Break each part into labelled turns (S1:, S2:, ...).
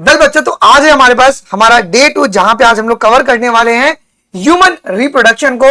S1: Well बच्चों, तो आज है हमारे पास हमारा डे 2, जहां पे आज हम लोग कवर करने वाले हैं ह्यूमन रिप्रोडक्शन को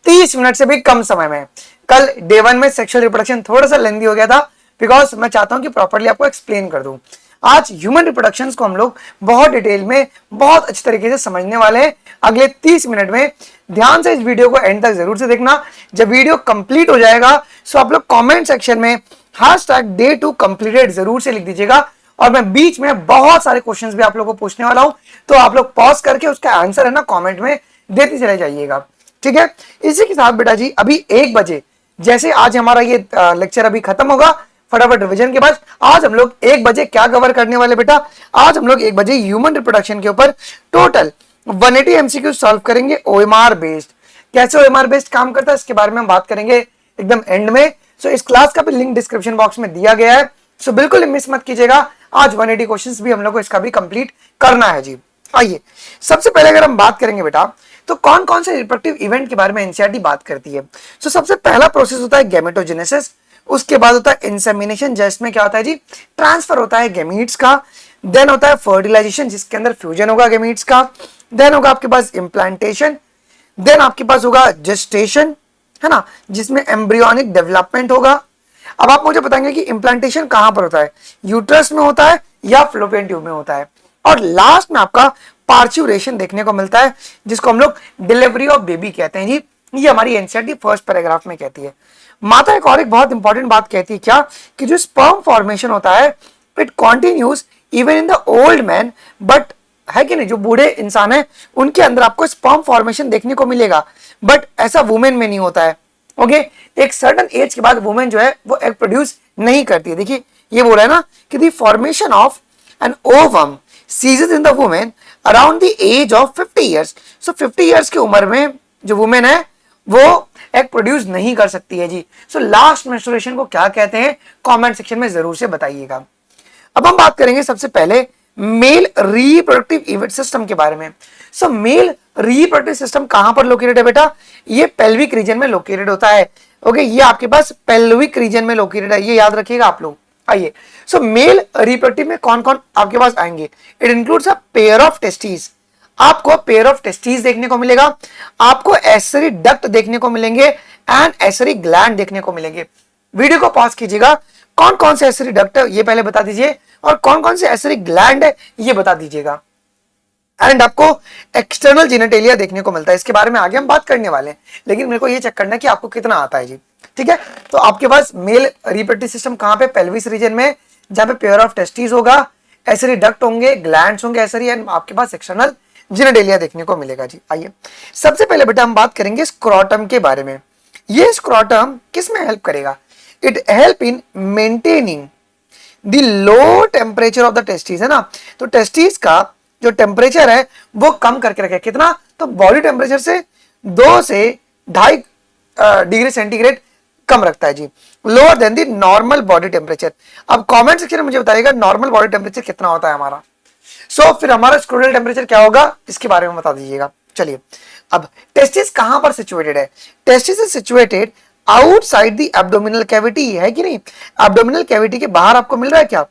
S1: 30 मिनट से भी कम समय में। कल डे 1 में सेक्सुअल रिप्रोडक्शन थोड़ा सा लेंदी हो गया था, बिकॉज मैं चाहता हूं कि प्रॉपर्ली आपको एक्सप्लेन कर दूं। आज ह्यूमन रिप्रोडक्शन को हम लोग बहुत डिटेल में, बहुत अच्छी तरीके से समझने वाले हैं अगले 30 मिनट में। ध्यान से इस वीडियो को एंड तक जरूर से देखना। जब वीडियो कंप्लीट हो जाएगा तो आप लोग कमेंट सेक्शन में #day2 completed जरूर से लिख दीजिएगा, और मैं बीच में बहुत सारे क्वेश्चंस भी आप लोगों को पूछने वाला हूं, तो आप लोग पॉज करके उसका आंसर है ना कमेंट में देते चले जाइएगा। ठीक है, इसी के साथ बेटा जी अभी 1 बजे जैसे आज हमारा ये लेक्चर अभी खत्म होगा, फटाफट रिवीजन के बाद आज हम लोग 1 बजे क्या कवर करने वाले बेटा, आज हम लोग 1 बजे ह्यूमन रिप्रोडक्शन के ऊपर टोटल 180 एमसीक्यू सॉल्व करेंगे ओएमआर बेस्ड। कैसे ओएमआर बेस्ड काम करता है इसके बारे में हम बात करेंगे एकदम एंड में। सो इस क्लास का भी लिंक डिस्क्रिप्शन बॉक्स में दिया गया है, सो बिल्कुल मिस मत कीजिएगा। आज 180 क्वेश्चंस भी हम लोग को इसका भी कंप्लीट करना है जी। आइए, सबसे पहले अगर हम बात करेंगे बेटा, तो कौन कौन से रिप्रोडक्टिव इवेंट के बारे में एनसीईआरटी बात करती है। सो सबसे पहला प्रोसेस होता है गैमेटोजेनेसिस, उसके बाद होता है इंसेमिनेशन, जिसमें क्या होता है जी, ट्रांसफर होता है गैमीट्स का। देन होता है फर्टिलाइजेशन, जिसके अंदर फ्यूजन होगा गैमीट्स का। देन होगा आपके पास इम्प्लांटेशन। देन आपके पास होगा जेस्टेशन, है ना, जिसमें एम्ब्रियोनिक डेवलपमेंट होगा। अब आप मुझे बताएंगे कि इम्प्लांटेशन कहां पर होता है, यूट्रस में होता है या फ्लोपियन ट्यूब में होता है। और लास्ट में आपका पार्च्यूरेशन देखने को मिलता है, जिसको हम लोग डिलीवरी ऑफ बेबी कहते हैं जी। ये हमारी एनसीईआरटी फर्स्ट पैराग्राफ में कहती है। माता एक और एक बहुत इंपॉर्टेंट बात कहती है क्या, कि जो स्पर्म फॉर्मेशन होता है it continues even in the old man, but है कि नहीं, जो बूढ़े इंसान है उनके अंदर आपको स्पर्म फॉर्मेशन देखने को मिलेगा, बट ऐसा वुमेन में नहीं होता है। ओके, एक सर्टेन एज के बाद वुमेन जो है वो एग प्रोड्यूस नहीं करती है। देखिए ये बोला है ना कि the formation of an ovum ceases in the women around the as of 50 years. So 50 years की उम्र में जो वुमेन है वो एग प्रोड्यूस नहीं कर सकती है जी। सो लास्ट मेंस्ट्रुएशन को क्या कहते हैं, कमेंट सेक्शन में जरूर से बताइएगा। अब हम बात करेंगे सबसे पहले मेल रिप्रोडक्टिव इवेंट सिस्टम के बारे में। सो मेल रिप्रोडक्टिव सिस्टम कहां पर लोकेटेड है बेटा, ये पेल्विक रीजन में लोकेटेड होता है। ओके, ये आपके पास पेल्विक रीजन में लोकेटेड है, ये याद रखिएगा आप लोग। आइए, सो मेल रिप्रोडक्टिव में कौन कौन आपके पास आएंगे, it includes a pair of testis. आपको पेयर ऑफ टेस्टिस देखने को मिलेगा, आपको एसरी डक्ट देखने को मिलेंगे एंड एसरी ग्लैंड देखने को मिलेंगे। वीडियो को पॉज कीजिएगा, कौन कौन से एसरी डक्ट है ये पहले बता दीजिए, और कौन कौन से एसरी ग्लैंड है ये बता दीजिएगा। एंड आपको एक्सटर्नल जेनिटेलिया देखने को मिलता है, इसके बारे में आगे हम बात करने वाले हैं, लेकिन मेरे को ये चेक करना है कि आपको कितना आता है जी। ठीक है, तो आपके पास मेल रिप्रोडक्टिव सिस्टम कहां पे, पेल्विस रीजन में, जहां पे पेयर ऑफ टेस्टिस होगा, एसरी डक्ट होंगे, ग्लैंड्स होंगे एसरी, एंड आपके पास एक्सटर्नल जेनिटेलिया देखने को मिलेगा जी। आइए, सबसे पहले बेटा हम बात करेंगे स्क्रोटम के बारे में। ये स्क्रोटम किस में हेल्प करेगा, it help in maintaining the low temperature of the testis, है ना। तो टेस्टिस का जो टेम्परेचर है वो कम करके रखे, कितना, तो बॉडी टेम्परेचर से 2 से 2.5 डिग्री सेंटीग्रेड कम रखता है जी, lower than the normal body temperature. अब कमेंट सेक्शन में मुझे बताइएगा नॉर्मल बॉडी टेम्परेचर कितना होता है हमारा। सो फिर हमारा स्क्रोटल टेम्परेचर क्या होगा इसके बारे में बता दीजिएगा। चलिए, अब टेस्टिस कहां पर सिचुएटेड है, testis is situated outside the abdominal cavity, है कि नहीं। एब्डोमिनल कैविटी के बाहर आपको मिल रहा है क्या,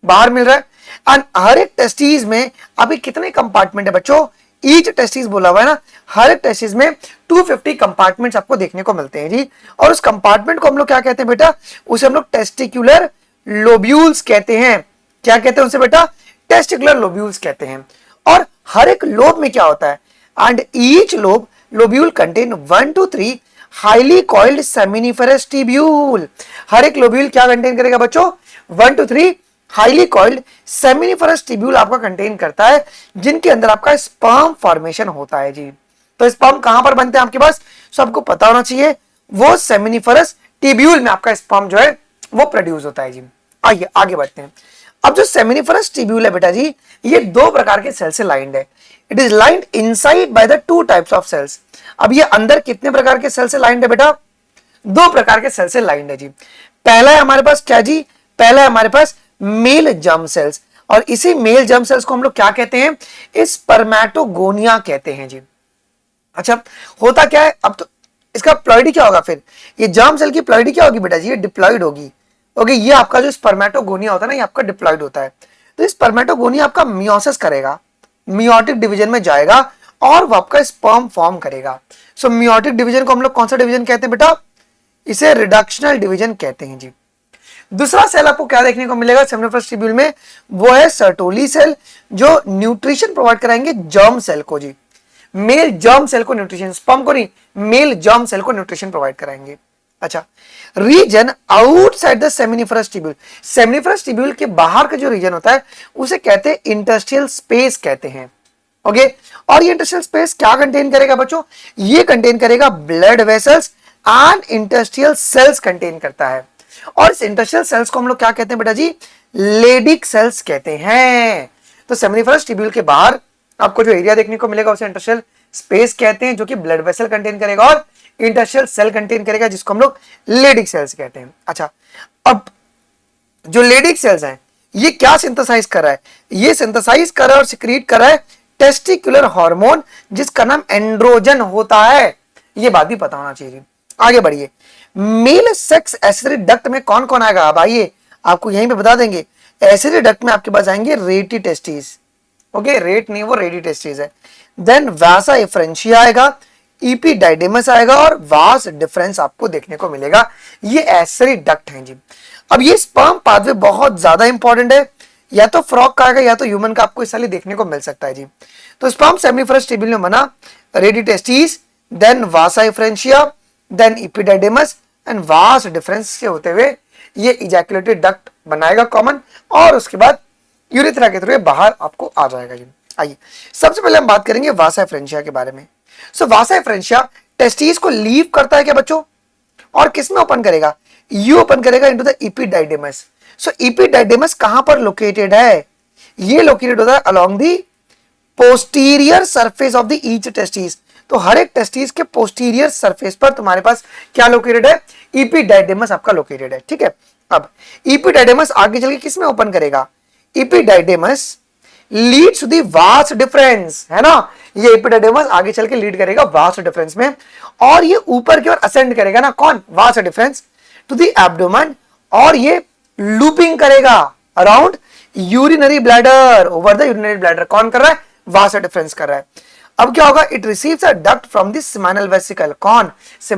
S1: बाहर मिल रहा है। एंड हर एक टेस्टिस में अभी कितने कंपार्टमेंट है बच्चों, ईच टेस्टिस बोला हुआ है ना, हर एक टेस्टिस में 250 कंपार्टमेंट्स आपको देखने को मिलते हैं जी। और उस कंपार्टमेंट को हम लोग क्या कहते हैं बेटा, उसे हम लोग टेस्टिकुलर लोब्यूल्स कहते हैं। क्या कहते हैं उसे बेटा, टेस्टिकुलर लोब्यूल्स कहते हैं। और हर एक लोब में क्या होता है, and each lobule contain 1 to 3 highly coiled seminiferous tubule. हर एक लोब्यूल क्या कंटेन करेगा बच्चों, 1 to 3 highly coiled seminiferous tubule आपका कंटेन करता है, जिनके अंदर आपका स्पर्म फॉर्मेशन होता है जी। तो स्पर्म कहां पर बनते हैं आपके पास, सो आपको पता होना चाहिए, वो सेमिनिफरस ट्यूब्यूल में आपका स्पर्म जो है वो प्रोड्यूस होता है जी। आइए आगे बढ़ते हैं। अब जो सेमिनिफरस ट्यूब्यूल है बेटा जी, ये 2 प्रकार के सेल से लाइंड है। It is lined inside by the 2 types of cells. अब ये अंदर कितने प्रकार के सेल से लाइंड है बेटा, 2 प्रकार के सेल से लाइंड है जी। पहला है हमारे पास क्या जी, पहला है हमारे पास मेल जर्म सेल्स, और इसी मेल जर्म सेल्स को हम लोग क्या कहते हैं, स्पर्मेटोगोनिया कहते हैं जी। अच्छा, होता क्या है, अब तो इसका प्लॉइडी क्या होगा, फिर ये जर्म सेल की प्लॉइडी क्या होगी बेटा जी, ये डिप्लॉइड होगी। ओके, ये आपका जो स्पर्मेटोगोनिया होता है ना, ये आपका डिप्लॉइड होता है। तो इस स्पर्मेटोगोनिया आपका मियोसिस करेगा, मियोटिक डिवीजन में जाएगा और वो आपका स्पर्म फॉर्म करेगा। सो मियोटिक डिवीजन को हम लोग कौन सा डिवीजन कहते हैं बेटा? इसे रिडक्शनल डिवीजन कहते हैं जी। दूसरा सेल आपको क्या देखने को मिलेगा सेमिनिफरस ट्यूब्यूल में? वो है सर्टोली सेल, जो न्यूट्रिशन प्रोवाइड कराएंगे जर्म सेल को जी। मेल जर्म सेल को न्यूट्रिशन, स्पर्म को नहीं, मेल जर्म सेल को न्यूट्रिशन प्रोवाइड कराएंगे। अच्छा, region outside the seminiferous tubule, seminiferous tubule के बाहर का जो रीजन होता है उसे कहते हैं इंटरस्टिशियल स्पेस कहते हैं। ओके, और ये इंटरस्टिशियल स्पेस क्या कंटेन करेगा बच्चों? ये कंटेन करेगा blood vessels and interstitial cells contain करता है। और इस इंटरस्टिशियल सेल्स को हम लोग क्या कहते हैं बेटा जी? लेडिक सेल्स कहते हैं। तो सेमिनिफरस ट्यूब्यूल के बाहर आपको जो एरिया देखने को मिलेगा उसे इंटरस्टिशियल स्पेस कहते हैं, जो कि ब्लड वेसल कंटेन करेगा और इंटरस्टिशियल सेल कंटेन करेगा, जिसको हम लोग लेडिक सेल्स कहते हैं। अच्छा, अब जो लेडिक सेल्स हैं ये क्या सिंथेसाइज कर रहा है? ये सिंथेसाइज कर रहा है और सिक्रीट कर रहा है टेस्टिकुलर हार्मोन, जिसका नाम एंड्रोजन होता है। ये बात भी पता होना चाहिए। आगे बढ़िए, मेल सेक्स एसिड डक्ट में कौन कौन आएगा? अब आइए आपको यहीं पे बता देंगे। एसिड डक्ट में आपके पास आएंगे रेटी टेस्टिस। ओके, रेट नहीं, वो रेडी टेस्टिस है। देन वासा एफ्रेंशिया आएगा, इपीडाइडेमस आएगा और वास डिफरेंस आपको देखने को मिलेगा। ये एसिड डक्ट हैं जी। अब ये स्पर्म पाथवे बहुत ज्यादा इंपॉर्टेंट है, या तो फ्रॉग का आएगा या तो ह्यूमन का आपको इस साल देखने को मिल सकता है जी। तो स्पर्म सेमिनिफरस ट्यूब्यूल में बना rete testis, then vasa efferentia, then epididymis and vas deferens से होते हुए ये इजैकुलेटरी डक्ट बनाएगा कॉमन, और उसके बाद यूरेथ्रा के थ्रू बाहर आपको आ जाएगा जी। आइए सबसे पहले हम बात करेंगे वासा एफ्रेंशिया के बारे में। सो वासा एफ्रेंशिया टेस्टिस को लीव करता है क्या बच्चों? और किस में ओपन करेगा? यू ओपन करेगा इनटू द इपीडाइडेमस। सो इपीडाइडेमस कहां पर लोकेटेड है? ये लोकेटेड होता है along the posterior surface of the each testis. तो हर एक टेस्टिस के पोस्टीरियर सरफेस पर तुम्हारे पास क्या लोकेटेड है? इपीडाइडेमस आपका लोकेटेड है। ठीक है, अब इपीडाइडेमस आगे चल के किस में ओपन करेगा? Epididymis leads to the vas deferens, है ना? ये इपीडाइडेमस आगे चल के लीड करेगा वास डिफरेंस में, और ये ऊपर की ओर असेंड करेगा ना, कौन? Vas deferens to the abdomen, और ये लूपिंग करेगा around urinary bladder, over the urinary bladder. कौन कर रहा है? वास डिफरेंस कर रहा है। अब क्या होगा? It receives a duct from the seminal vesicle. कौन?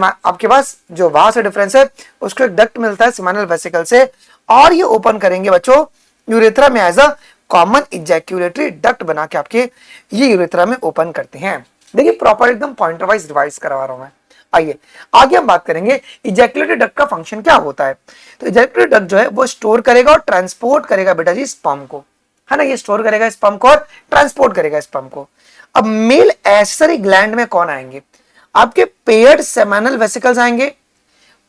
S1: आपके पास जो वास डिफरेंस है उसको एक डक्ट मिलता है सेमिनल वेसिकल से, और ये ओपन करेंगे बच्चों यूरेथ्रा में as a common ejaculatory duct बना के आपके ये यूरेथ्रा में ओपन करते हैं। देखिए प्रॉपर एकदम पॉइंटर वाइज रिवाइज करवा रहा हूं मैं। आइए आगे हम बात करेंगे इजैक्यूलेटरी डक्ट का फंक्शन क्या होता है। तो इजैक्यूलेटरी डक्ट जो है वो स्टोर करेगा और ट्रांसपोर्ट करेगा बेटा जी स्पर्म को, है ना? ये स्टोर करेगा स्पर्म को और ट्रांसपोर्ट करेगा स्पर्म को। अब मेल एसेसरी ग्लैंड में कौन आएंगे? आपके पेयर्ड सेमिनल वेसिकल्स आएंगे,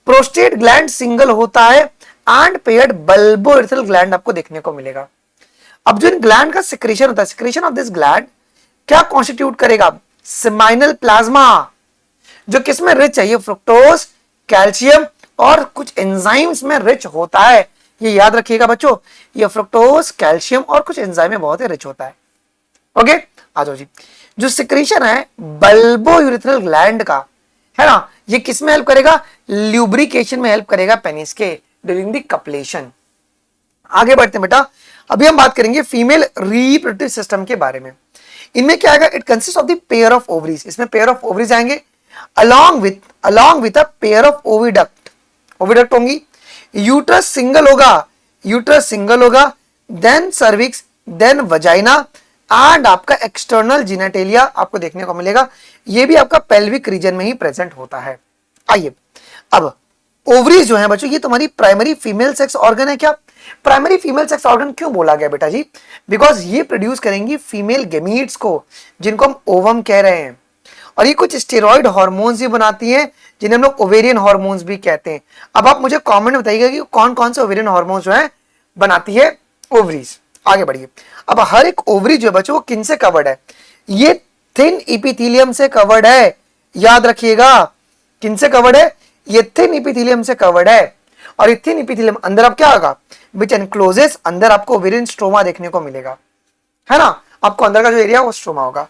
S1: प्रोस्टेट ग्लैंड सिंगल होता है, एंड पेयर्ड बल्बोइरेथ्रल ग्लैंड आपको देखने को मिलेगा। अब जो इन ग्लैंड का सिक्रीशन होता है, सिक्रीशन ऑफ दिस ग्लैंड क्या कॉन्स्टिट्यूट करेगा? सेमिनल प्लाज्मा, जो किसमें रिच है? ये फ्रुक्टोज, कैल्शियम और कुछ एंजाइम्स में रिच होता है। ये याद रखिएगा बच्चों, ये फ्रुक्टोज, कैल्शियम और कुछ एंजाइम में बहुत ही रिच होता है। ओके, आ जाओ जी। जो सिक्रीशन है बल्बोयूरेथ्रल ग्लैंड का, है ना, ये किस में हेल्प करेगा? ल्यूब्रिकेशन में हेल्प करेगा पेनिस के ड्यूरिंग द कपलेशन। आगे बढ़ते हैं बेटा, अभी हम बात करेंगे फीमेल रिप्रोडक्टिव सिस्टम के बारे में। इनमें क्या आएगा? It consist of the pair of ovaries. इसमें पेयर ऑफ ओवरीज आएंगे along with a pair of oviduct होंगी। यूट्रस सिंगल होगा, then cervix, then vagina and आपका एक्सटर्नल जिनेटेलिया आपको देखने को मिलेगा। ये भी आपका पेल्विक रीजन में ही प्रेजेंट होता है। आइए अब ओवरीज जो है बच्चों, ये तुम्हारी प्राइमरी फीमेल सेक्स ऑर्गन है क्या? प्राइमरी फीमेल सेक्स ऑर्गन क्यों बोला गया बेटा जी? बिकॉज ये प्रोड्यूस करेंगी फीमेल गेमीट्स को, जिनको हम ओवम कह रहे हैं, और ये कुछ स्टेरॉइड हार्मोन्स भी बनाती हैं, जिन्हें हम लोग ओवेरियन हार्मोन्स भी कहते हैं। अब आप मुझे कमेंट में बताइएगा कि कौन कौन से ओवेरियन हार्मोन्स जो है बनाती है ओवरीज। आगे बढ़िए, अब हर एक ओवरी जो है बच्चों वो किन से कवर्ड है? ये थिन इपिथेलियम से कवर्ड है। याद रखिएगा, किन से कवर्ड है? ये थिन इपिथेलियम से कवर्ड है। और ये थिन इपिथेलियम अंदर अब क्या होगा? विच एनक्लोजेस, अंदर आपको ओवेरियन स्ट्रोमा देखने को मिलेगा, है ना? आपको अंदर का जो एरिया वो स्ट्रोमा होगा।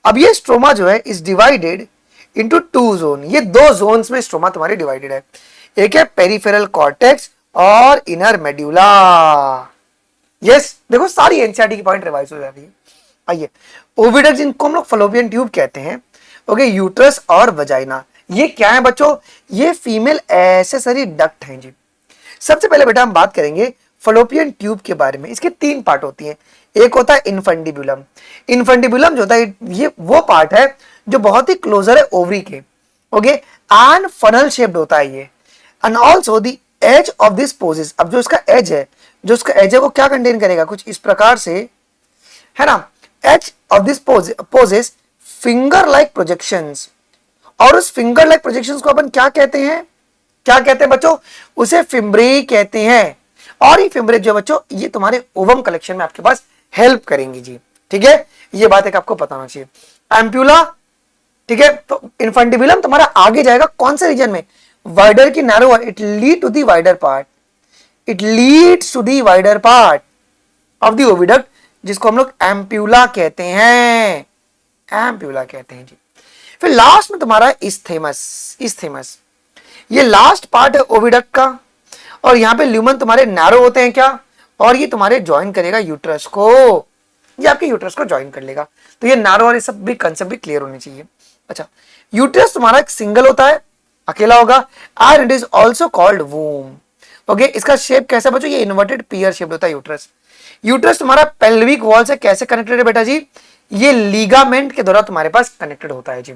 S1: अब ये स्ट्रोमा जो है इज डिवाइडेड इनटू 2 जोन। ये 2 जोन्स में स्ट्रोमा तुम्हारी डिवाइडेड है। एक है पेरिफेरल कॉर्टेक्स और इनर मेड्यूला। यस, देखो सारी एनसीईआरटी की पॉइंट रिवाइज हो जा रही है। आइए, ओविडक्ट जिनको हम लोग फलोपियन ट्यूब कहते हैं, ओके, यूट्रस और वजाइना, ये क्या है बच्चों? ये फीमेल एसेसरी डक्ट हैं जी। सबसे पहले बेटा हम बात करेंगे फलोपियन ट्यूब के बारे में। इसके 3 पार्ट होती हैं। एक होता है इनफंडिबुलम। इनफंडिबुलम जो होता है ये वो पार्ट है जो बहुत ही क्लोजर है ओवरी के, ओके, एंड फनल शेप्ड होता है ये। And also the as of this possess, अब जो इसका एज है, वो क्या कंटेन करेगा? कुछ इस प्रकार से, है ना। Edge of this possess finger like projections, और उस फिंगर लाइक प्रोजेक्शंस को अपन क्या कहते हैं? क्या कहते हैं बच्चों? उसे फिम्ब्रे कहते हैं। और ये फिम्ब्रे जो बच्चों, ये तुम्हारे ओवम कलेक्शन में आपके पास हेल्प करेंगे जी, ठीक है। ये बात एक आपको पता होना चाहिए। एम्प्यूला, ठीक है, तो इनफंडिबुलम तुम्हारा आगे जाएगा कौन से रीजन में? वाइडर की narrow, it lead to the wider part, it leads to the wider part of the oviduct, जिसको हम लोग एम्प्यूला कहते हैं, एम्प्यूला कहते हैं जी। फिर लास्ट में तुम्हारा इस्थेमस, ये लास्ट पार्ट है ओविडक्ट का, और यहां पे ल्यूमन तुम्हारे नैरो होते हैं क्या, और ये तुम्हारे ज्वाइन करेगा यूट्रस को, ये आपके यूट्रस को ज्वाइन कर लेगा। तो ये नैरो और ये सब भी कंसेप्ट भी क्लियर होने चाहिए। अच्छा, यूट्रस तुम्हारा एक सिंगल होता है, अकेला होगा, and it is also called womb, okay. इसका शेप कैसा बच्चों? ये इन्वर्टेड पीयर शेप होता है यूट्रस। यूट्रस तुम्हारा पेल्विक वॉल से कैसे कनेक्टेड है बेटा जी? ये लीगामेंट के द्वारा तुम्हारे पास कनेक्टेड होता है जी।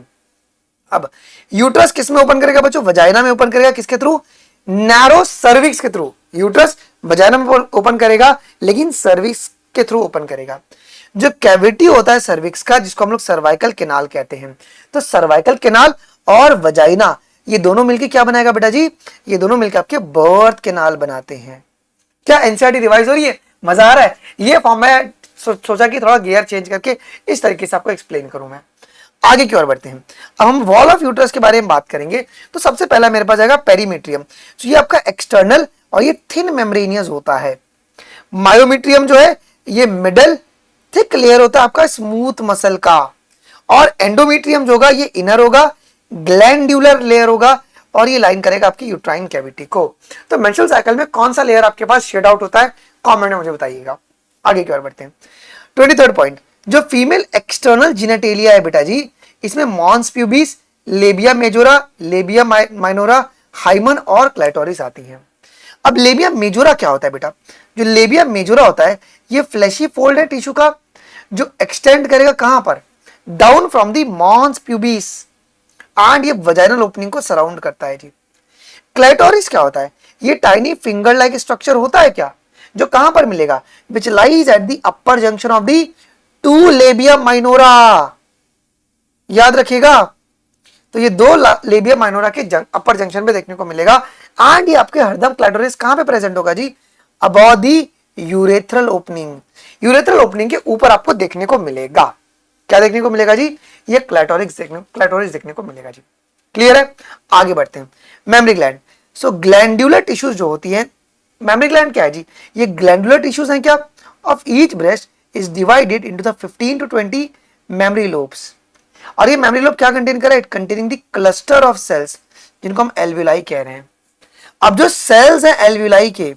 S1: अब यूट्रस किस में ओपन करेगा बच्चों? वजाइना में ओपन करेगा। किसके थ्रू? नैरो सर्विक्स के थ्रू। यूट्रस वजाइना में ओपन करेगा, लेकिन सर्विक्स के थ्रू ओपन करेगा। जो कैविटी होता है सर्विक्स का, जिसको हम लोग सर्वाइकल केनाल कहते हैं, तो सर्वाइकल केनाल और वजाइना ये दोनों मिलकर क्या बनाएगा बेटा जी? ये दोनों मिलकर आपके बर्थ केनाल बनाते हैं। क्या एनसीईआरटी रिवाइज हो रही है? मजा आ रहा है? ये फॉर्म में सोचा कि थोड़ा गियर चेंज करके इस तरीके से आपको एक्सप्लेन करूं मैं। आगे की ओर बढ़ते हैं। अब हम वॉल ऑफ यूट्रस के बारे में बात करेंगे। तो सबसे पहला मेरे पास आएगा पेरीमीट्रियम। तो ये आपका एक्सटर्नल और ये थिन मेम्ब्रेनियस होता है। मायोमीट्रियम जो है ये मिडल थिक लेयर होता है आपका स्मूथ मसल का, और एंडोमीट्रियम जो होगा ये इनर होगा, ग्लैंड्यूलर लेयर होगा, और ये लाइन करेगा आपकी यूट्राइन कैविटी को। तो मेंस्ट्रुअल साइकिल में कौन सा लेयर आपके पास शेड आउट होता है? कमेंट में मुझे बताइएगा। आगे की ओर बढ़ते हैं। 23rd पॉइंट, जो फीमेल एक्सटर्नल जिनेटेलिया है बेटा जी, इसमें mons pubis, labia majora, labia minora, hymen और क्लैटोरिस आती हैं। अब लेबिया मेजोरा क्या होता है बेटा? जो लेबिया मेजोरा होता है ये फ्लैशी फोल्ड है टिश्यू का, जो एक्सटेंड करेगा कहां पर? Down from the mons pubis, and ये वजाइनल ओपनिंग को सराउंड करता है जी। क्लैटोरिस क्या होता है? ये टाइनी फिंगर लाइक स्ट्रक्चर होता है क्या, जो कहां पर मिलेगा? Which lies at the upper junction of the two labia minora. याद रखिएगा, तो ये दो लेबिया माइनोरा के अपर जंक्शन पे देखने को मिलेगा। एंड ये आपके हरदम क्लैटोरिस कहां पे प्रेजेंट होगा जी? Above the urethral opening, urethral opening के ऊपर आपको देखने को मिलेगा। क्या देखने को मिलेगा जी? ये क्लैटोरिस देखने को मिलेगा जी। क्लियर है? आगे बढ़ते हैं। Mammary gland. So glandular tissues जो होती हैं, मेमरी ग्लैंड क्या है जी? ये ग्लैंडुलर टिश्यूज हैं क्या? Of each breast is divided into the 15 to 20 mammary lobes. और ये मेमरी लोब क्या कंटेन कर रहा है? It containing the cluster of cells, जिनको हम एल्विलाई कह रहे हैं। अब जो सेल्स हैं एल्विलाई के,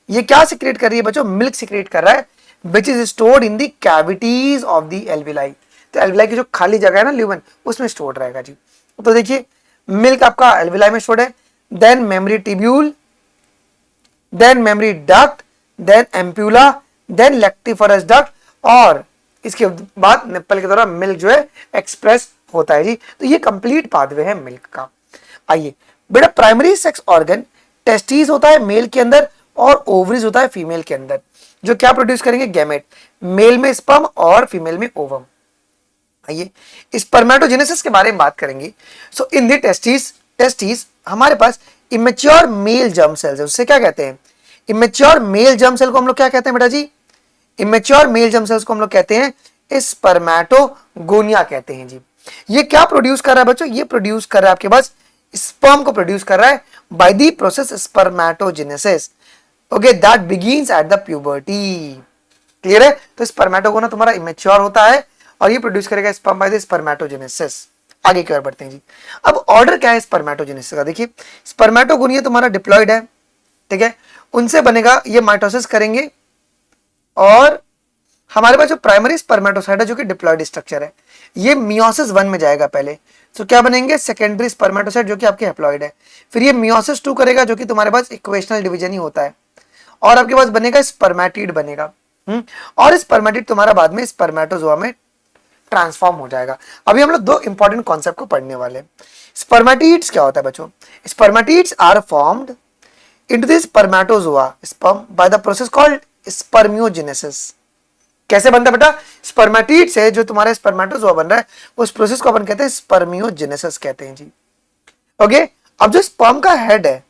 S1: ये क्या सिक्रेट कर रही है बच्चों? मिल्क सिक्रेट कर रहा है, which is stored in the cavities of the alveoli. तो एल्विलाई की जो खाली जगह है ना ल्यूमन, उसमें स्टोर्ड रहेगा जी। तो देखिए मिल्क आपका एल्विलाई में स्टोर्ड है, then mammary tubule, then mammary duct, then ampulla, then lactiferous duct, और इसके बाद निप्पल के द्वारा मिल्क जो है एक्सप्रेस होता है जी। तो ये कंप्लीट पाथवे है मिल्क का। आइए बेटा, प्राइमरी सेक्स ऑर्गन टेस्टिस होता है मेल के अंदर, और ओवरीज होता है फीमेल के अंदर, जो क्या प्रोड्यूस करेंगे? गैमेट। मेल में स्पर्म और फीमेल में ओवम। आइए स्पर्मेटोजेनेसिस के बारे में बात करेंगे। सो इन द टेस्टिस हमारे पास इमेच्योर मेल जर्म सेल्स है। उससे क्या कहते हैं? इमेच्योर मेल जर्म सेल को हम लोग क्या कहते हैं बेटा जी? इमेच्योर मेल जर्म सेल्स को हम लोग कहते हैं स्पर्मेटोगोनिया कहते हैं जी। ये क्या प्रोड्यूस कर रहा है बच्चों? ये प्रोड्यूस कर रहा है आपके पास स्पर्म को प्रोड्यूस कर रहा है bye the process spermatogenesis, okay, that begins at the puberty. Clear है? तो स्पर्मेटोगोना तुम्हारा इमेच्योर होता है और ये प्रोड्यूस करेगा स्पर्म बाय द स्पर्मेटोजेनेसिस। आगे की ओर बढ़ते हैं जी। अब ऑर्डर क्या है स्पर्मेटोजेनेसिस का? देखिए स्पर्मेटोगोनिया तुम्हारा डिप्लॉयड है, ठीक है, उनसे बनेगा, ये माइटोसिस करेंगे, और हमारे पास जो प्राइमरी स्पर्मेटोसाइट है जो कि डिप्लॉयड स्ट्रक्चर है, ये मियोसिस 1 में जाएगा पहले, तो क्या बनेंगे सेकेंडरी स्पर्मेटोसाइट जो कि आपके हैप्लॉइड है। फिर ये मियोसिस 2 करेगा जो कि तुम्हारे पास इक्वेशनल डिवीजन ही होता है, और आपके पास बनेगा स्पर्मेटिड बनेगा। और स्पर्मेटिड तुम्हारा बाद में स्पर्मेटोजोआ में ट्रांसफॉर्म हो जाएगा। अभी हम लोग दो इंपॉर्टेंट कॉन्सेप्ट को पढ़ने वाले। स्पर्मेटिड्स क्या होता है बच्चों? Spermatids are formed into the spermatozoa sperm by the process called spermiogenesis. कैसे बनता है बेटा? स्पर्मेटिड से जो तुम्हारा स्पर्मेटोजोआ बन रहा है उस प्रोसेस को अपन कहते हैं स्पर्मियोजेनेसिस कहते हैं जी। ओके, अब जो स्पर्म का हेड है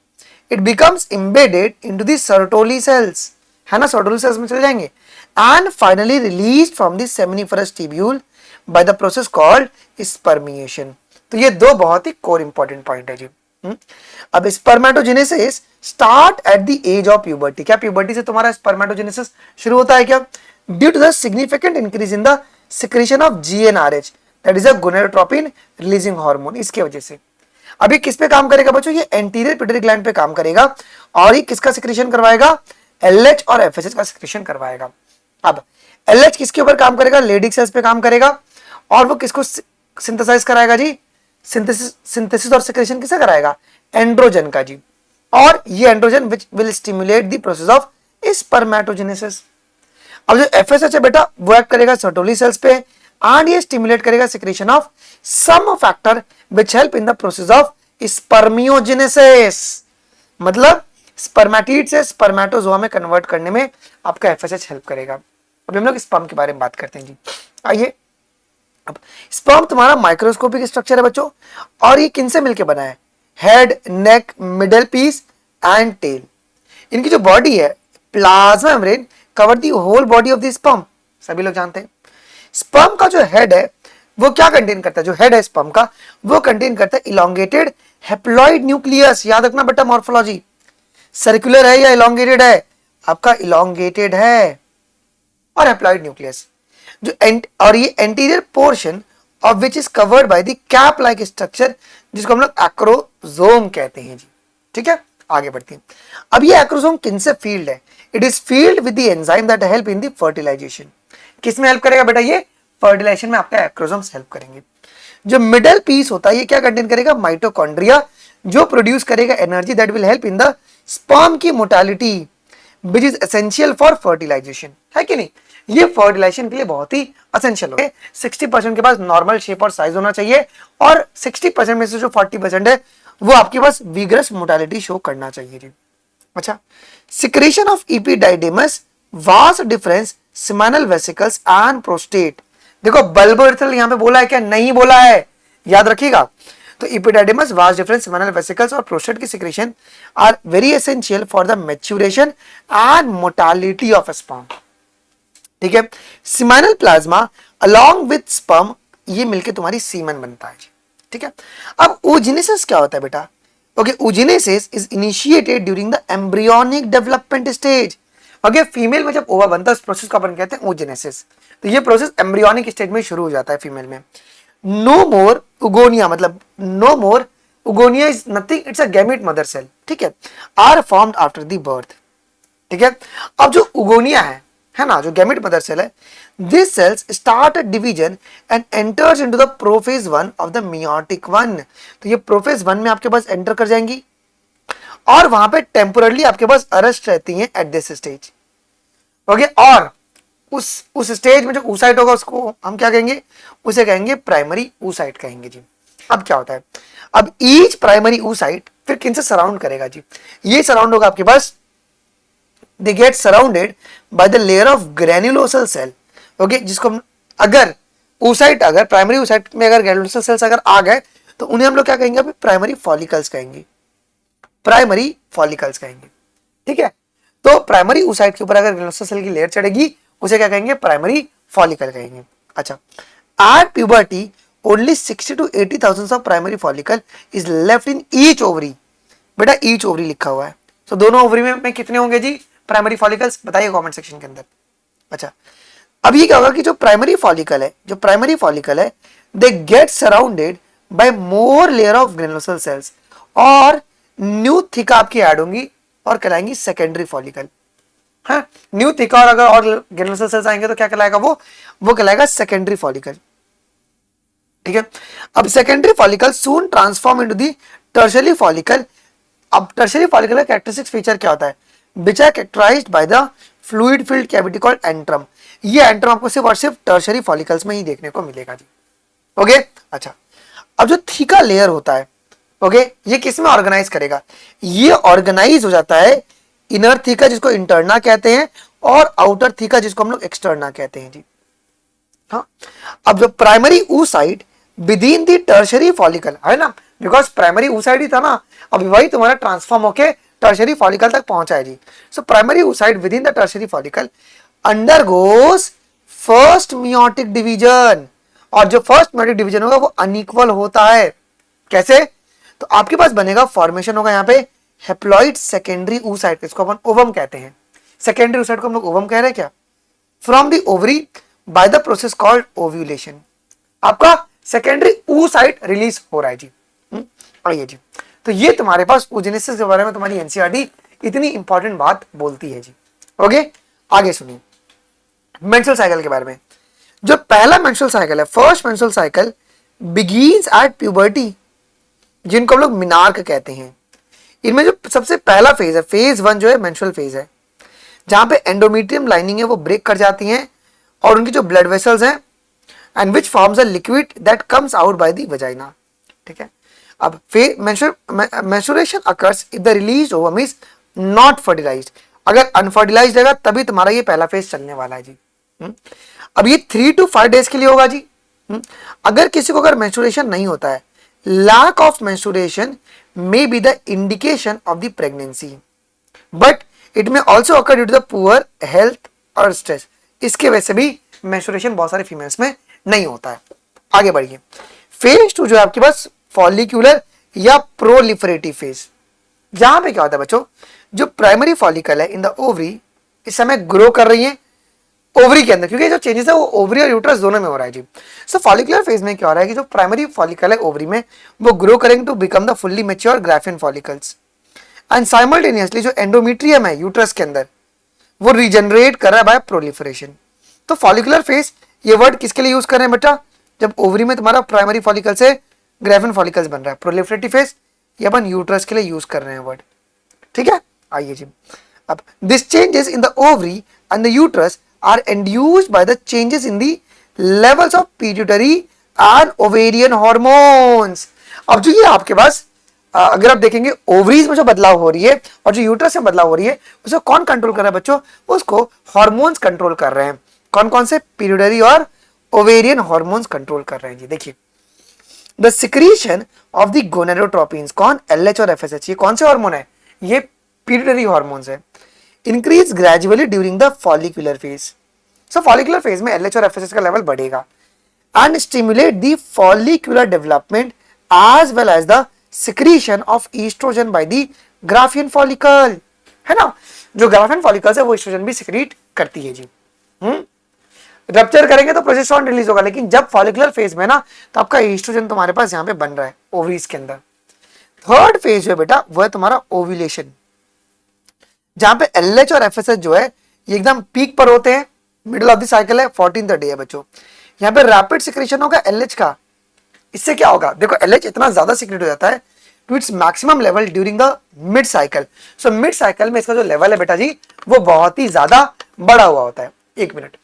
S1: it becomes embedded into the Sertoli cells, है ना, सर्टोली सेल्स में चले जाएंगे, and finally released from the seminiferous tubule bye the process called spermiation. तो ये दो बहुत ही कोर इंपॉर्टेंट पॉइंट है जी। अब spermatogenesis start at the as of puberty. क्या प्यूबर्टी से तुम्हारा स्पर्मेटोजेनेसिस शुरू होता है क्या? Due to the significant increase in the secretion of GnRH, that is a gonadotropin releasing hormone, इसके वजह से। अभी किस पे काम करेगा बच्चों? ये एंटीरियर पिट्यूटरी ग्लैंड पे काम करेगा, और ये किसका सिक्रीशन करवाएगा? LH और FSH का सिक्रीशन करवाएगा। अब LH किसके ऊपर काम करेगा? लेडिक सेल्स पे काम करेगा, और वो किसको सिंथेसाइज कराएगा जी? सिंथेसिस और सिक्रीशन किसे कराएगा? एंड्रोजन का जी। और ये androgen which will stimulate the process of spermatogenesis. अब जो FSH है बेटा वो एक्ट करेगा सर्टोली सेल्स पे, एंड ये स्टिमुलेट करेगा secretion of some factor which help in the process of spermiogenesis. मतलब स्पर्मेटिड से स्पर्मेटोजोआ में कन्वर्ट करने में आपका FSH हेल्प करेगा। अभी हम लोग स्पर्म के बारे में बात करते हैं जी। आइए, अब स्पर्म तुम्हारा माइक्रोस्कोपिक स्ट्रक्चर है बच्चों, और ये किन से मिलकर बना है? Head, neck, middle piece and tail. इनकी जो बॉडी है plasma membrane cover the whole body of the sperm, सभी लोग जानते हैं। स्पर्म का जो हेड है वो क्या कंटेन करता है? जो हेड है स्पर्म का वो कंटेन करता है इलोंगेटेड हैप्लॉइड न्यूक्लियस। याद रखना बेटा मॉर्फोलॉजी, सर्कुलर है या इलोंगेटेड है? आपका इलोंगेटेड है, और हैप्लॉइड न्यूक्लियस जो और ये anterior portion of which is covered by the cap like structure जिसको हम लोग एक्रोसोम कहते हैं जी। ठीक है, आगे बढ़ते हैं। अब ये एक्रोसोम किन से फील्ड है? It is filled with the enzyme that help in the fertilisation. किस में हेल्प करेगा बेटा? ये फर्टिलाइजेशन में आपका एक्रोसोम्स हेल्प करेंगे। जो मिडल पीस होता है ये क्या कंटेन करेगा? माइटोकॉन्ड्रिया, जो प्रोड्यूस करेगा energy that will help in the sperm की motility which is essential for fertilization, है कि नहीं? ये फर्टिलाइजेशन के लिए बहुत ही असेंशियल है। 60% के पास नॉर्मल शेप और साइज होना चाहिए, और 60% में से जो 40% है वो आपके पास विग्रस मोटालिटी शो करना चाहिए जी। अच्छा, secretion of epididymis, vas deferens seminal vesicles and prostate. देखो बल्बोरेथ्रल यहां पे बोला है क्या? नहीं बोला है, याद रखिएगा। तो epididymis, vas deferens seminal vesicles और प्रोस्टेट की secretion are very essential for the maturation and motility of sperm. ठीक है, seminal plasma along with sperm ये मिलके तुम्हारी सीमन बनता है जी। ठीक है, अब oogenesis क्या होता है बेटा? Okay, oogenesis is initiated during the embryonic development stage. Okay, female में जब ओवा बनता है उस प्रोसेस को अपन कहते हैं oogenesis। तो ये प्रोसेस एम्ब्रियोनिक स्टेज में शुरू हो जाता है फीमेल में। नो मोर उगोनिया, मतलब no more oogonia is nothing, it's a gamete mother cell. ठीक है, are formed after the birth. ठीक है, अब जो उगोनिया है ना, जो गैमेट मदर सेल है, this cells start a division and enters into the prophase 1 of the meiotic 1। तो ये प्रोफेज 1 में आपके पास एंटर कर जाएंगी, और वहां पे टेम्पोरली आपके पास अरेस्ट रहती हैं एट दिस स्टेज। ओके, और उस स्टेज में जो oocyte होगा उसको हम क्या कहेंगे? उसे कहेंगे प्राइमरी oocyte कहेंगे जी। अब क्या होता है? अब ईच प्राइमरी oocyte फिर किन से सराउंड करेगा जी? ये सराउंड होगा आपके पास, they get surrounded by the layer of granulosal cell। Okay, जिसको हम अगर oocyte, अगर प्राइमरी oocyte में अगर ग्रेनुलोसल सेल्स अगर आ गए तो उन्हें हम लोग क्या कहेंगे? अभी प्राइमरी फॉलिकल्स कहेंगे, प्राइमरी फॉलिकल्स कहेंगे। ठीक है, तो प्राइमरी oocyte के ऊपर अगर ग्रेनुलोसल सेल की लेयर चढ़ेगी उसे क्या कहेंगे? प्राइमरी फॉलिकल कहेंगे। अच्छा, at puberty only 60 to 80,000 of primary follicle is left in each ovary. बेटा ईच ओवरी लिखा हुआ है, तो दोनों ओवरी में कितने होंगे जी प्राइमरी फॉलिकल्स? बताइए कमेंट सेक्शन के अंदर। अच्छा, अब ये क्या होगा कि जो प्राइमरी फॉलिकल है they get surrounded by more layer of granulosa cells, और न्यू थिक आपकी ऐड होंगी और कहलाएंगी सेकेंडरी फॉलिकल। है। न्यू थीका और अगर और ग्रेनुलोसा सेल्स आएंगे तो क्या कहलाएगा वो कहलाएगा सेकेंडरी फॉलिकल। ठीक है, अब secondary follicle soon transform into the tertiary follicle. अब टर्शियरी फॉलिकल का कैरेक्टरिस्टिक फीचर क्या होता है, which are characterised by the fluid filled cavity called antrum. ये एंट्रम आपको सिर्फ और सिर्फ टर्शियरी फॉलिकल्स में ही देखने को मिलेगा जी। ओके, अच्छा, अब जो थीका लेयर होता है, ओके, ये किस में ऑर्गेनाइज करेगा, ये ऑर्गेनाइज हो जाता है इनर थीका जिसको इंटरना कहते हैं और आउटर थीका जिसको हम लोग एक्सटर्ना कहते हैं जी। हाँ, अब जो प्राइमरी oocyte विदिन दी टर्शियरी फॉलिकल है ना, बिकॉज प्राइमरी oocyte ही था ना, अभी वही तुम्हारा ट्रांसफॉर्म होके टर्शियरी फॉलिकल तक पहुंचा है जी। So primary oocyte within the tertiary follicle undergoes first meiotic division, और जो फर्स्ट मियोटिक डिवीजन होगा वो अनइक्वल होता है। कैसे, तो आपके पास बनेगा फॉर्मेशन होगा यहाँ पे हेप्लॉइड सेकेंडरी oocyte, इसको अपन ओवम कहते हैं। सेकेंडरी oocyte को हम लोग ओवम कह रहे हैं क्या, from the ovary bye the process called ovulation. आपका सेकेंडरी oocyte रिलीज हो रहा है जी। आइए जी, तो ये तुम्हारे पास oogenesis के बारे में तुम्हारी एनसीईआरटी इतनी इंपॉर्टेंट बात बोलती है जी। ओके, आगे सुनिए मेंस्ट्रुअल साइकिल के बारे में। जो पहला मेंस्ट्रुअल साइकिल है, first menstrual cycle begins at puberty, जिनको हम लोग मिनार्क कहते हैं। इनमें जो सबसे पहला फेज है, फेज 1 जो है मेंस्ट्रुअल फेज है, जहां पे एंडोमेट्रियम लाइनिंग है वो ब्रेक कर जाती हैं और उनकी जो ब्लड वेसल्स हैं and which forms a liquid that comes out by the vagina. ठीक है, अब menstruation occurs if the release ovum is not fertilised. अगर अनफर्टिलाइज्ड रहेगा तभी तुम्हारा ये पहला फेज चलने वाला है जी। अब ये 3 to 5 डेज के लिए होगा जी। अगर किसी को अगर मेंस्ट्रुएशन नहीं होता है, lack of menstruation may be the indication of the pregnancy, but it may also occur due to the poor health और stress। इसके वजह से भी menstruation बहुत सारे फीमेल्स में नहीं होता है। आगे बढ़िए, फेज 2 जो है आपके पास फॉलिक्यूलर या प्रोलिफरेटिव फेज, जहां पे क्या होता है बच्चों, जो प्राइमरी फॉलिकल है इन द ओवरी इस समय ग्रो कर रही है ओवरी के अंदर, क्योंकि जो चेंजेस है वो ओवरी और यूट्रस दोनों में हो रहा है जी। सो फॉलिकुलर फेज में क्या हो रहा है कि जो प्राइमरी फॉलिकल है ओवरी में वो ग्रो करेंगे to become the fully mature Graafian follicles, and simultaneously जो एंडोमेट्रियम है यूट्रस के अंदर वो रीजनरेट कर रहा है बाय प्रोलिफरेशन। तो फॉलिकुलर फेज ये वर्ड किसके लिए यूज कर रहे हैं बेटा, जब ओवरी में तुम्हारा प्राइमरी फॉलिकल से ग्राफियन फॉलिकल्स बन रहा है। प्रोलिफरेटिव फेज ये अपन यूट्रस के लिए यूज कर रहे हैं वर्ड। ठीक है, आइए जी, अब this changes in the ovary and the uterus are induced by the changes in the levels of pituitary and ovarian hormones। अब जो ये आपके पास अगर आप देखेंगे ओवरीज में जो बदलाव हो रही है और जो यूट्रस में बदलाव हो रही है उसको कौन कंट्रोल कर रहा है बच्चों, उसको हॉर्मोन्स कंट्रोल कर रहे हैं। कौन कौन से, पिट्यूटरी और ओवेरियन हॉर्मोन्स कंट्रोल कर रहे हैं जी। देखिए, द सिक्रीशन ऑफ द गोनेडोट्रोपिन्स, कौन, एलएच और एफएसएच, ये कौन से हार्मोन है, ये पिट्यूटरी हॉर्मोन्स है। Increase gradually during the follicular phase. So follicular phase में एलएच और एफएसएच का लेवल बढ़ेगा and stimulate the follicular development as well as the secretion of oestrogen by the Graafian follicle, है ना। जो ग्राफियन फॉलिकल्स है वो ईस्ट्रोजन भी सिक्रीट करती है जी। रप्चर करेंगे तो प्रोजेस्टेरॉन रिलीज होगा, लेकिन जब फॉलिकुलर फेज में ना तो आपका ईस्ट्रोजन तुम्हारे पास यहाँ पे बन रहा है ओवरीज के अंदर। थर्ड फेज जो है बेटा वो है तुम्हारा ओव्यूलेशन, जहां पे एलएच और एफएसएच जो है ये एकदम पीक पर होते हैं। मिडिल ऑफ द साइकिल है, 14th डे है बच्चों। यहाँ पे रैपिड सिक्रेशन होगा एलएच का। इससे क्या होगा, देखो एलएच इतना ज्यादा सिक्रेट हो जाता है to its maximum level during the mid cycle. So mid cycle में इसका जो लेवल है बेटा जी वो बहुत ही ज्यादा बड़ा हुआ होता है। एक मिनट,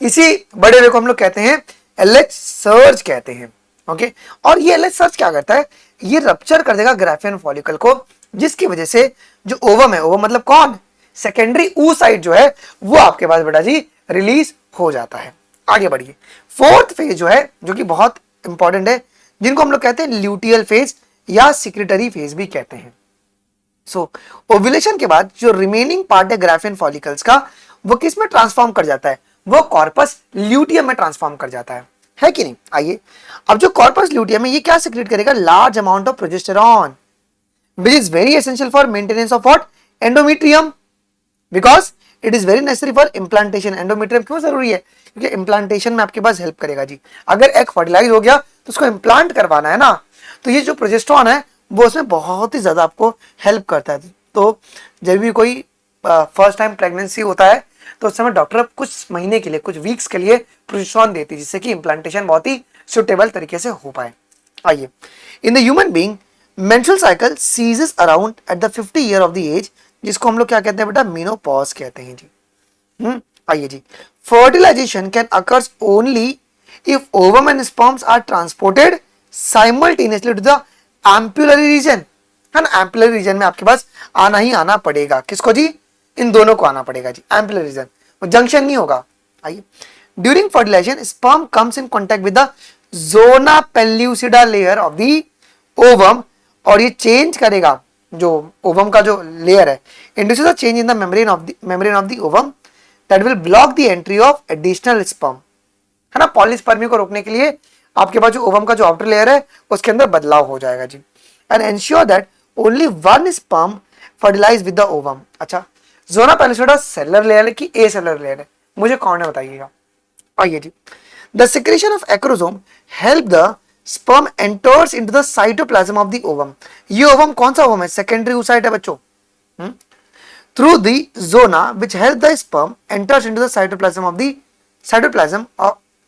S1: इसी बड़े वे को हम लोग कहते हैं एलएच सर्ज कहते हैं। ओके, और ये एलएच सर्ज क्या करता है, ये रप्चर कर देगा ग्राफियन फॉलिकल को, जिसकी वजह से जो ओवम है, ओवम मतलब कौन, सेकेंडरी oocyte जो है वो आपके पास बेटा जी रिलीज हो जाता है। आगे बढ़िए, फोर्थ फेज जो है जो कि बहुत इंपॉर्टेंट है, जिनको हम लोग कहते हैं ल्यूटियल फेज या सिक्रेटरी फेज भी कहते हैं। सो ओव्यूलेशन के बाद जो रिमेनिंग पार्ट है ग्राफियन फॉलिकल्स का वो किस में ट्रांसफॉर्म कर जाता है, वो कॉर्पस ल्यूटियम में ट्रांसफॉर्म कर जाता है कि नहीं। आइए, अब जो कॉर्पस ल्यूटियम है ये क्या सिक्रेट करेगा, large amount of progesterone which is very essential for maintenance of what, endometrium, because it is very necessary for implantation। endometrium क्यों जरूरी है, क्योंकि implantation में आपके पास हेल्प करेगा जी। अगर एग फर्टिलाइज हो गया तो उसको इम्प्लांट करवाना है ना, तो ये जो प्रोजेस्टेरॉन है वो उसमें बहुत ही ज्यादा आपको हेल्प करता है। दोस्तों जब भी कोई फर्स्ट टाइम प्रेगनेंसी होता है तो उस समय डॉक्टर कुछ महीने के लिए, कुछ वीक्स के लिए प्रोजेस्टेरोन देती है, जिससे कि इम्प्लांटेशन बहुत ही सुटेबल तरीके से हो पाए। आइए, in the human being menstrual cycle ceases around at the 50 year of the age, जिसको हम लोग क्या कहते हैं बेटा, मेनोपॉज कहते हैं जी। आइए जी, fertilization can occurs only if ovum and sperms are transported simultaneously to the ampullary region, है ना। एम्पुलरी रीजन में आपके पास आना ही आना पड़ेगा, किसको जी, इन दोनों को आना पड़ेगा जी, एम्पुलरी रीजन, वो जंक्शन नहीं होगा। आइए, during fertilisation sperm comes in contact with the zona pellucida layer of the ovum, और ये चेंज करेगा जो ओवम का जो लेयर है, induces a change in the membrane of the ovum that will block the entry of additional sperm, है ना। Polyspermy को रोकने के लिए आपके पास जो ओवम का जो आउटर लेयर है उसके अंदर बदलाव हो जाएगा जी। And ensure that only one sperm fertilize with the ovum. अच्छा, जोना पेल्यूसिडा सेलुलर लेयर है कि ए सेलुलर लेयर है, मुझे कौन है बताइएगा। आइए जी, the secretion of acrosome help the sperm enters into the cytoplasm of the ovum. ये ओवम कौन सा ओवम है, सेकेंडरी oocyte है बच्चों। Through the zona which help the sperm enters into the cytoplasm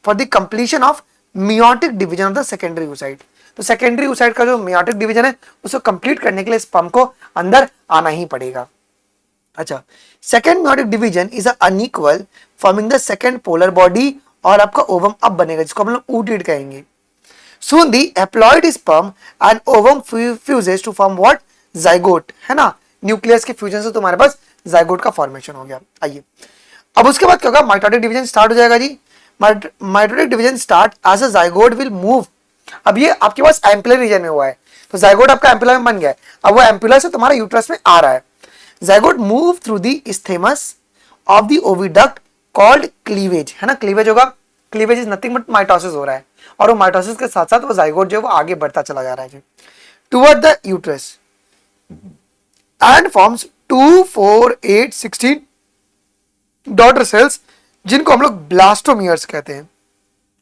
S1: for the completion of meiotic division of the secondary oocyte। तो secondary oocyte का जो meiotic division है उसको कंप्लीट करने के लिए स्पर्म को अंदर आना ही पड़ेगा। अच्छा, second meiotic division is unequal forming the second polar body, और आपका ओवम अब बनेगा जिसको हम लोग ooted कहेंगे। Soon the haploid sperm and ovum fuses to form what? Zygote, है ना। न्यूक्लियस के फ्यूजन से तुम्हारे पास जाइगोट का फॉर्मेशन हो गया। आइए, अब उसके बाद क्या होगा, माइटोटिक डिवीजन स्टार्ट हो जाएगा जी। Mitotic division start as a zygote will move. अब ये आपके पास एम्पुलर रीजन में हुआ है, तो जाइगोट आपका एम्पुलर में बन गया है, अब वो एम्पुलर से तुम्हारा यूट्रस में आ रहा है। Zygote move through the isthmus of the oviduct called cleavage, है ना। क्लीवेज होगा, cleavage is nothing but mitosis हो रहा है, और वो माइटोसिस के साथ साथ वो जाइगोट जो है वो आगे बढ़ता चला जा रहा है toward the uterus and forms 2, 4, 8, 16 daughter cells, जिनको हम लोग ब्लास्टोमियर्स कहते हैं।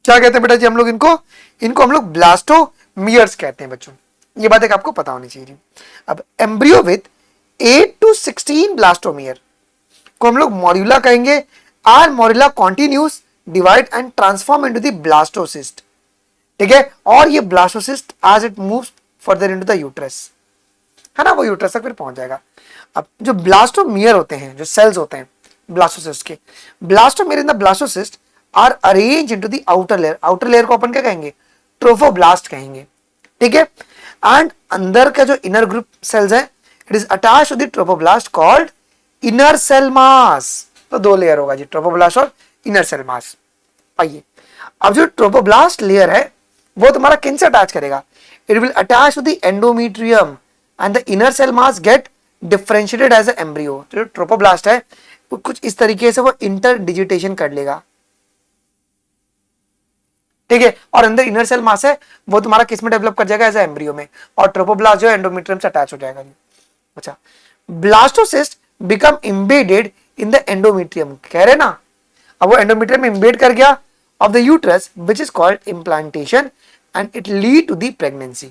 S1: क्या कहते हैं बेटा जी हम लोग इनको हम लोग ब्लास्टोमियर्स कहते हैं बच्चों, ये बात एक आपको पता होनी चाहिए। अब एम्ब्रियो विद 8 to 16 ब्लास्टोमियर को हम लोग मॉड्यूला कहेंगे, and morula continues divide and transform into the blastocyst, ठीक है। और ये blastocyst as it moves further into the uterus, है ना, वो यूट्रस तक फिर पहुंच जाएगा। अब जो ब्लास्टोमियर होते हैं, जो सेल्स होते हैं ब्लास्टोसिस्ट के, blastomere in the blastocyst are arrange into the outer layer. Outer layer को अपन क्या कहेंगे, ट्रोफोब्लास्ट कहेंगे, ठीक है। एंड अंदर का जो इनर ग्रुप सेल्स है, it is attached to the trophoblast called inner cell mass. तो दो लेयर होगा जी, ट्रोफोब्लास्ट और इनर सेल मास। आइए, अब जो ट्रोफोब्लास्ट लेयर है वो तुम्हारा किन से अटैच करेगा, it will attach to the endometrium and the inner cell mass get differentiated as a embryo. जो ट्रोफोब्लास्ट है वो कुछ इस तरीके से वो इंटरडिजिटेशन कर लेगा, ठीक है। और अंदर इनर सेल मास है वो तुम्हारा किस में डेवलप कर जाएगा, एज अ एम्ब्रियो में, और ट्रोफोब्लास्ट जो एंडोमेट्रियम से अटैच हो जाएगा। अच्छा, blastocyst become embedded in the endometrium, कह रहे ना, अब वो एंडोमेट्रियम में एम्बेड कर गया of the uterus, which is called implantation, and it lead to the pregnancy.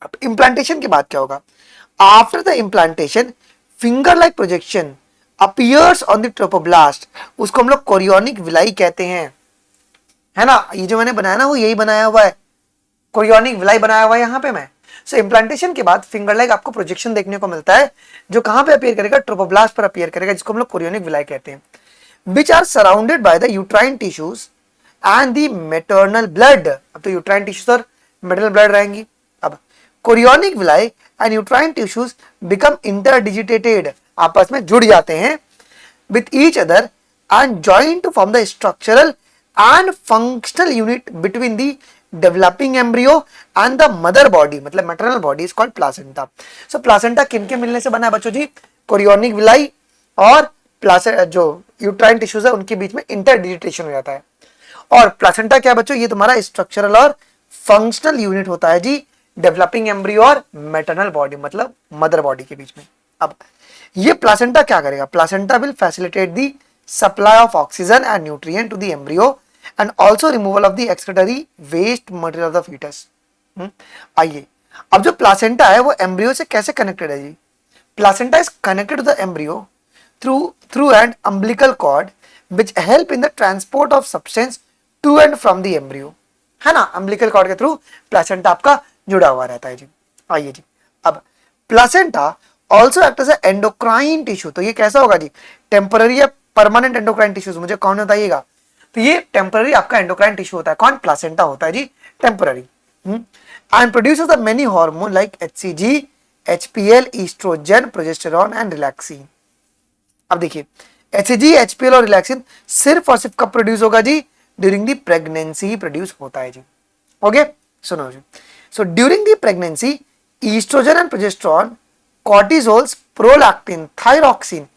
S1: अब implantation के बाद क्या होगा, after the implantation finger like projection appears on the trophoblast, उसको हम लोग कोरियोनिक विलाई कहते हैं, है ना। ये जो मैंने बनाया ना वो यही बनाया हुआ है, कोरियोनिक विलाई बनाया हुआ है यहाँ पे मैं। सो इम्प्लांटेशन के बाद फिंगर लाइक आपको प्रोजेक्शन देखने को मिलता है, जो कहाँ पे अपीयर करेगा, ट्रोफोब्लास्ट पर अपीयर करेगा, जिसको हम लोग कोरियोनिक विलाई कहते हैं, which are surrounded by the uterine tissues and the maternal blood। अब तो uterine tissues और maternal blood रहेंगी। अब chorionic villi and uterine tissues become interdigitated, आपस में जुड़ जाते हैं with each other and join to form the structural and functional unit between the developing embryo and the mother body, मतलब maternal body is called placenta। so placenta किन के मिलने से बना है बच्चों जी, chorionic villi और जो यूट्राइन टिश्यूज है उनके बीच में इंटरडिजिटेशन हो जाता है। और प्लासेंटा क्या बच्चों, ये तुम्हारा स्ट्रक्चरल और फंक्शनल यूनिट होता है जी डेवलपिंग एम्ब्रियो और मैटरनल बॉडी, मतलब मदर बॉडी के बीच में। अब ये प्लासेंटा क्या करेगा, placenta will facilitate the supply of oxygen and nutrient to the embryo and also removal of the excretory waste material of the foetus. आइए, अब जो प्लासेंटा है वो एम्ब्रियो से कैसे कनेक्टेड है जी, placenta is connected to the embryo through an umbilical cord which help in the transport of substance to and from the embryo, है ना। अम्बिलिकल कॉर्ड के थ्रू प्लासेंटा आपका जुड़ा हुआ रहता है जी। आइए जी, अब placenta also act as endocrine tissue, तो ये कैसा होगा जी, टेम्पररी या परमानेंट एंडोक्राइन टिश्यूज, मुझे कौन बताइएगा। तो ये टेम्पररी आपका एंडोक्राइन टिश्यू होता है, कौन, प्लासेंटा होता है जी, temporary. And produces the many hormone like HCG, HPL, estrogen, progesterone and relaxin. अब देखिए HCG, HPL और रिलैक्सिन सिर्फ और सिर्फ कब प्रोड्यूस होगा जी, ड्यूरिंग द प्रेगनेंसी ही प्रोड्यूस होता है जी। ओके, सुनो जी। So during the pregnancy estrogen and progesterone, cortisols, prolactin, thyroxine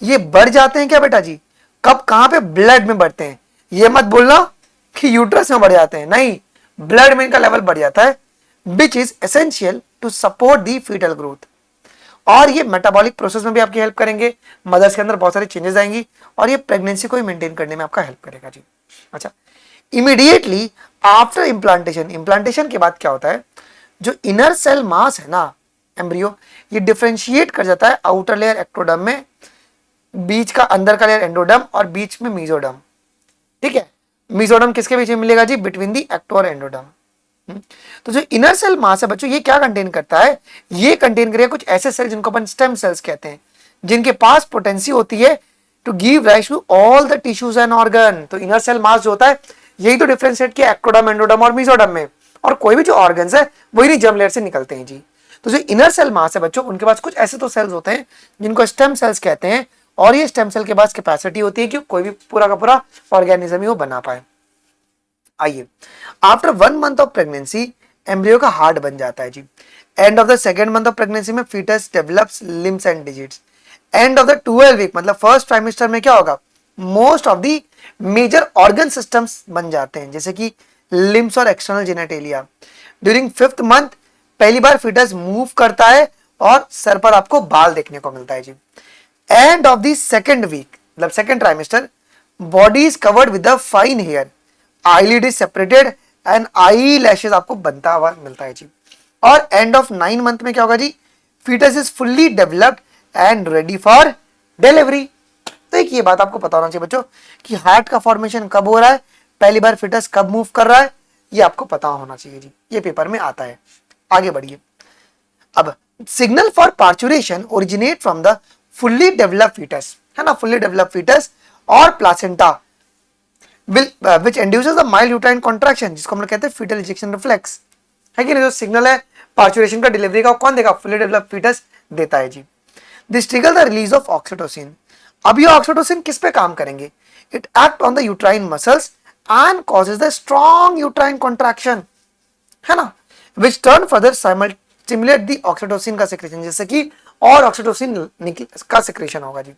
S1: ये बढ़ जाते हैं क्या बेटा जी, कब, कहां पे, ब्लड में बढ़ते हैं। ये मत बोलना कि यूट्रस में बढ़ जाते हैं, नहीं, ब्लड में इनका लेवल बढ़ जाता है, which is essential to support the foetal growth. और ये मेटाबॉलिक प्रोसेस में भी आपकी हेल्प करेंगे, मदर्स के अंदर बहुत सारी चेंजेस आएंगी और ये प्रेगनेंसी को ही मेंटेन करने में आपका हेल्प करेगा जी। अच्छा, इमीडिएटली आफ्टर इम्प्लांटेशन, इम्प्लांटेशन के बाद क्या होता है, जो इनर सेल मास है ना एम्ब्रियो, ये डिफरेंशिएट कर जाता है आउटर लेयर एक्टोडर्म में, बीच का अंदर का लेयर एंडोडर्म और बीच में मीजोडर्म। ठीक है, मीजोडर्म किसके बीच में मिलेगा जी, बिटवीन दी एक्टो और एंडोडर्म। तो जो इनर सेल मास है बच्चों, ये क्या कंटेन करता है, ये कंटेन करेगा कुछ ऐसे सेल जिनको अपन स्टेम सेल्स कहते हैं, जिनके पास पोटेंसी होती है to give rise to all the tissues and organ. तो इनर सेल मास जो होता है यही तो डिफरेंशिएट किया एक्टोडर्म, एंडोडर्म और मीजोडर्म में, और कोई भी जो ऑर्गन्स है वही नहीं जर्म लेयर से निकलते हैं जी। तो जो इनर सेल मास है बच्चों, उनके पास कुछ ऐसे तो सेल्स होते हैं जिनको स्टेम सेल्स कहते हैं, और ये स्टेम सेल के पास कैपेसिटी होती है कि कोई भी पूरा का पूरा ऑर्गेनिज्म ही वो बना पाए। आइए, after 1 month of pregnancy embryo का हार्ट बन जाता है जी। End of the second month of pregnancy में foetus develops limbs and digits. End of the 12 week मतलब फर्स्ट ट्राइमेस्टर में क्या होगा, most of the major organ systems बन जाते हैं, जैसे कि लिम्स और external genitalia. During 5th month पहली बार फीटस मूव करता है और सर पर आपको बाल देखने को मिलता है जी। End of the second week मतलब second trimester, body is covered with the fine hair, eyelid is separated and eyelashes आपको बनता हुआ मिलता है जी। और एंड ऑफ 9 मंथ में क्या होगा जी, foetus is fully developed and ready for delivery. तो एक ये बात आपको पता होना चाहिए बच्चों कि हार्ट का फॉर्मेशन कब हो रहा है, पहली बार फीटस कब मूव कर रहा है, ये आपको पता होना चाहिए जी, ये पेपर में आता है। आगे बढ़िए, अब signal for parturition originate from the fully developed fetus, है ना, फुल्ली डेवलप्ड फीटस और placenta which induces the mild uterine contraction, जिसको हम लोग कहते हैं fetal ejection reflex, है कि नहीं। जो सिग्नल है पार्चुरेशन का, डिलीवरी का, कौन देगा, फुल्ली डेवलप्ड फीटस देता है जी। This trigger the release of oxytocin. अब ये ऑक्सीटोसिन किस पे काम करेंगे, it act on the uterine muscles and causes the strong uterine contraction, है ना, which turn further stimulate the oxytocin का सेक्रेशन, जैसे कि और ऑक्सीटोसिन का सेक्रेशन होगा जी।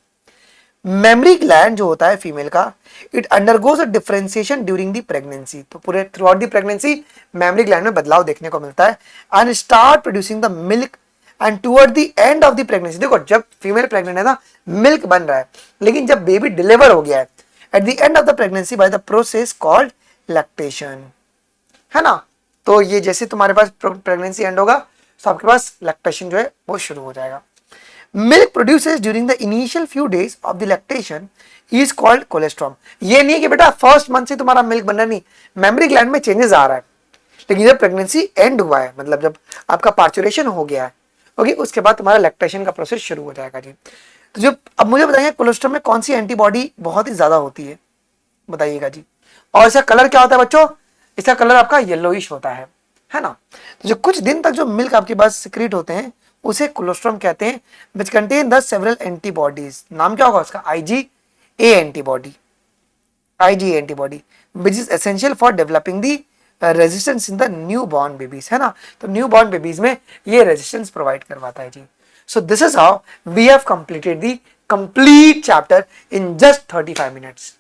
S1: मेमरी ग्लैंड जो होता है फीमेल का, it undergoes a differentiation during the pregnancy, तो पूरे through out the pregnancy mammary gland में बदलाव देखने को मिलता है, and start producing the milk and toward the end of the pregnancy. देखो जब फीमेल प्रेग्नेंट है ना, मिल्क बन रहा है, लेकिन जब बेबी डिलीवर हो गया है at the end of the pregnancy bye the process called lactation, है ना। तो ये जैसे तुम्हारे पास प्रेगनेंसी एंड होगा तो आपके पास लैक्टेशन जो है वो शुरू हो जाएगा। Milk produces during the initial few days of the lactation is called colostrum. ये नहीं है कि बेटा फर्स्ट मंथ से तुम्हारा मिल्क बनना, नहीं, मेमरी ग्लैंड में चेंजेस आ रहा है, लेकिन जब प्रेगनेंसी एंड हुआ है, मतलब जब आपका पार्चुरेशन हो गया है, ओके, उसके बाद तुम्हारा लैक्टेशन का प्रोसेस शुरू हो जाएगा जी। तो जो अब मुझे बताइए कोलेस्ट्रॉम में कौन सी एंटीबॉडी बहुत ही ज्यादा होती है, बताइएगा जी। और इसका कलर क्या होता है बच्चों, इसका कलर आपका येलोइश होता है ना। तो जो कुछ दिन तक जो मिल्क आपके पास सिक्रीट होते हैं उसे कोलेस्ट्रॉम कहते हैं, which contain the several antibodies. नाम क्या होगा उसका, IgA antibody, IgA antibody which is essential for developing the resistance in the new born babies, है ना। तो न्यू बॉर्न बेबीज में ये रेजिस्टेंस प्रोवाइड करवाता है जी। So this is how we have completed the complete chapter in just 35 minutes.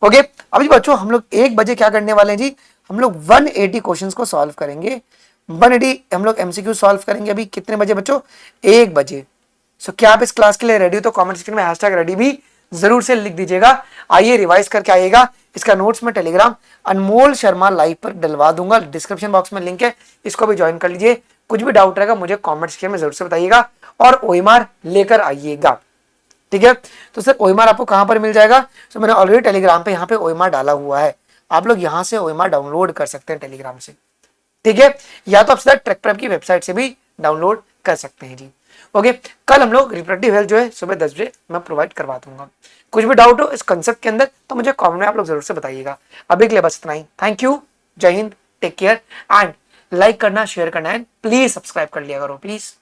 S1: Okay, अभी बच्चों हम लोग 1 बजे क्या करने वाले हैं जी, हम लोग 180 क्वेश्चंस को सॉल्व करेंगे। 180 हम लोग MCQ सॉल्व करेंगे अभी कितने बजे बच्चों, 1 बजे। सो क्या आप इस क्लास के लिए रेडी हो तो कमेंट सेक्शन में #रेडी भी जरूर से लिख दीजिएगा। आइए रिवाइज करके आइएगा। इसका नोट्स में टेलीग्राम अनमोल शर्मा लाइव पर डलवा दूंगा, डिस्क्रिप्शन बॉक्स में लिंक है, इसको भी ज्वाइन कर लीजिए। कुछ भी डाउट रहेगा मुझे कमेंट सेक्शन में जरूर से बताइएगा। और ओएमआर लेकर आइएगा। ठीक है, तो सर ओएमआर आपको कहां पर मिल जाएगा? तो मैंने ऑलरेडी टेलीग्राम पे यहाँ पे ओएमआर डाला हुआ है, आप लोग यहाँ से ओएमआर डाउनलोड कर सकते हैं टेलीग्राम से। ठीक है, या तो आप सीधा ट्रैक प्रेप की वेबसाइट से भी डाउनलोड कर सकते हैं जी। ओके, कल हम लोग रिप्रोडक्टिव हेल्थ जो है सुबह 10 बजे मैं प्रोवाइड करवा दूंगा। कुछ भी डाउट हो इस कंसेप्ट के अंदर तो मुझे कमेंट में आप लोग जरूर से बताइएगा। अभी के लिए बस इतना ही। थैंक यू, जय हिंद, टेक केयर एंड लाइक करना, शेयर करना एंड प्लीज सब्सक्राइब कर लिया करो प्लीज।